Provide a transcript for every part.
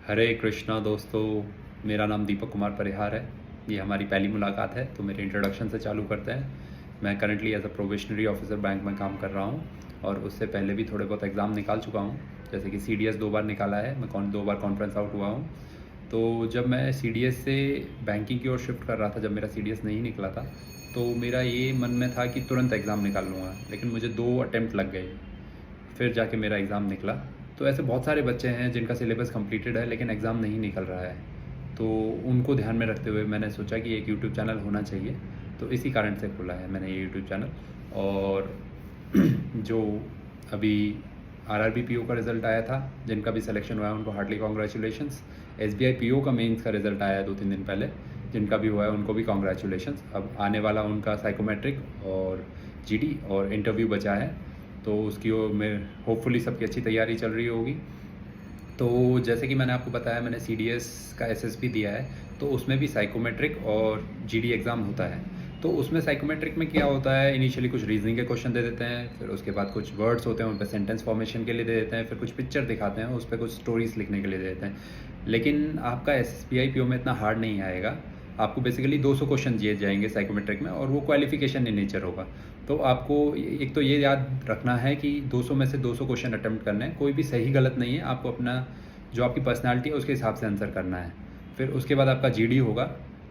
हरे कृष्णा दोस्तों, मेरा नाम दीपक कुमार परिहार है। ये हमारी पहली मुलाकात है, तो मेरे इंट्रोडक्शन से चालू करते हैं। मैं currently as a probationary officer bank में काम कर रहा हूँ और उससे पहले भी थोड़े बहुत एग्ज़ाम निकाल चुका हूँ। जैसे कि CDS 2 बार निकाला है, मैं 2 बार कॉन्फ्रेंस आउट हुआ हूँ। तो जब मैं CDS से बैंकिंग की ओर शिफ्ट कर रहा था, जब मेरा CDS नहीं निकला था, तो मेरा ये मन में था कि तुरंत एग्ज़ाम निकाल लूँगा, लेकिन मुझे 2 अटेम्प्ट लग गए, फिर जाके मेरा एग्ज़ाम निकला। तो ऐसे बहुत सारे बच्चे हैं जिनका सिलेबस कंप्लीटेड है लेकिन एग्ज़ाम नहीं निकल रहा है, तो उनको ध्यान में रखते हुए मैंने सोचा कि एक यूट्यूब चैनल होना चाहिए, तो इसी कारण से खोला है मैंने ये यूट्यूब चैनल। और जो अभी RRB PO का रिज़ल्ट आया था, जिनका भी सिलेक्शन हुआ है उनको हार्टली कॉन्ग्रेचुलेशंस। SBI PO का मेंस का रिज़ल्ट आया है 2-3 दिन पहले, जिनका भी हुआ है उनको भी कॉन्ग्रेचुलेशंस। अब आने वाला उनका साइकोमेट्रिक और GD और इंटरव्यू बचा है, तो उसकी ओर में होपफुली सबकी अच्छी तैयारी चल रही होगी। तो जैसे कि मैंने आपको बताया, मैंने CDS का SSB दिया है, तो उसमें भी साइकोमेट्रिक और GD एग्ज़ाम होता है। तो उसमें साइकोमेट्रिक में क्या होता है, इनिशियली कुछ रीजनिंग के क्वेश्चन दे देते हैं, फिर उसके बाद कुछ वर्ड्स होते हैं उन पर सेंटेंस फॉर्मेशन के लिए दे देते हैं, फिर कुछ पिक्चर दिखाते हैं, उस पर कुछ स्टोरीज लिखने के लिए दे देते हैं। लेकिन आपका SSBI PO में इतना हार्ड नहीं आएगा। आपको बेसिकली 200 क्वेश्चन दिए जाएंगे साइकोमेट्रिक में, और वो क्वालिफिकेशन इन नेचर होगा। तो आपको एक तो ये याद रखना है कि 200 में से 200 क्वेश्चन अटेम्प्ट करने हैं, कोई भी सही गलत नहीं है। आपको अपना जो आपकी पर्सनालिटी है उसके हिसाब से आंसर करना है। फिर उसके बाद आपका GD होगा।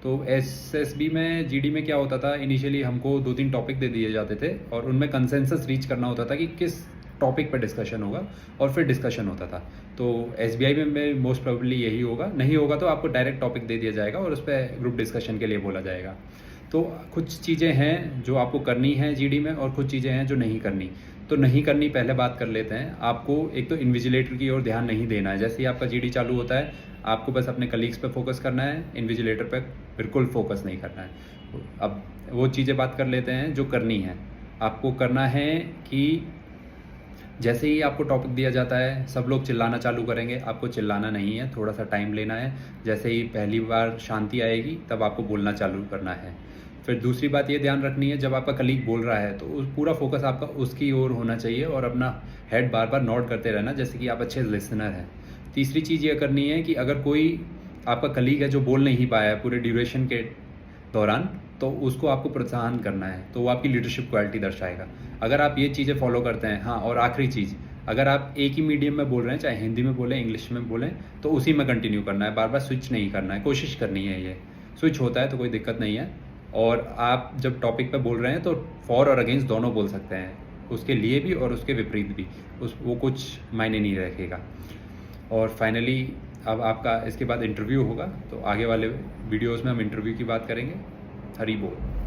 तो SSB में GD में क्या होता था, इनिशियली हमको 2-3 टॉपिक दे दिए जाते थे और उनमें कंसेंसस रीच करना होता था कि किस टॉपिक पर डिस्कशन होगा, और फिर डिस्कशन होता था। तो SBI में मोस्ट प्रोबेबली यही होगा, नहीं होगा तो आपको डायरेक्ट टॉपिक दे दिया जाएगा और उस पर ग्रुप डिस्कशन के लिए बोला जाएगा। तो कुछ चीज़ें हैं जो आपको करनी है GD में, और कुछ चीज़ें हैं जो नहीं करनी। तो नहीं करनी पहले बात कर लेते हैं। आपको एक तो इन्विजिलेटर की ओर ध्यान नहीं देना है। जैसे ही आपका GD चालू होता है, आपको बस अपने कलीग्स पे फोकस करना है, इन्विजिलेटर पे बिल्कुल फोकस नहीं करना है। अब वो चीज़ें बात कर लेते हैं जो करनी है। आपको करना है कि जैसे ही आपको टॉपिक दिया जाता है, सब लोग चिल्लाना चालू करेंगे। आपको चिल्लाना नहीं है, थोड़ा सा टाइम लेना है। जैसे ही पहली बार शांति आएगी, तब आपको बोलना चालू करना है। फिर दूसरी बात ये ध्यान रखनी है, जब आपका कलीग बोल रहा है तो पूरा फोकस आपका उसकी ओर होना चाहिए, और अपना हेड बार बार नोट करते रहना, जैसे कि आप अच्छे लिसनर हैं। तीसरी चीज़ ये करनी है कि अगर कोई आपका कलीग है जो बोल नहीं पाया है पूरे ड्यूरेशन के दौरान, तो उसको आपको प्रोत्साहन करना है, तो वो आपकी लीडरशिप क्वालिटी दर्शाएगा। अगर आप ये चीज़ें फॉलो करते हैं। हाँ, और आखिरी चीज़, अगर आप एक ही मीडियम में बोल रहे हैं, चाहे हिंदी में बोलें, इंग्लिश में बोलें, तो उसी में कंटिन्यू करना है, बार बार स्विच नहीं करना है। कोशिश करनी है, ये स्विच होता है तो कोई दिक्कत नहीं है। और आप जब टॉपिक पे बोल रहे हैं तो फॉर और अगेंस्ट दोनों बोल सकते हैं, उसके लिए भी और उसके विपरीत भी, वो कुछ मायने नहीं रखेगा। और फाइनली अब आपका इसके बाद इंटरव्यू होगा, तो आगे वाले वीडियोस में हम इंटरव्यू की बात करेंगे। हरी बोल।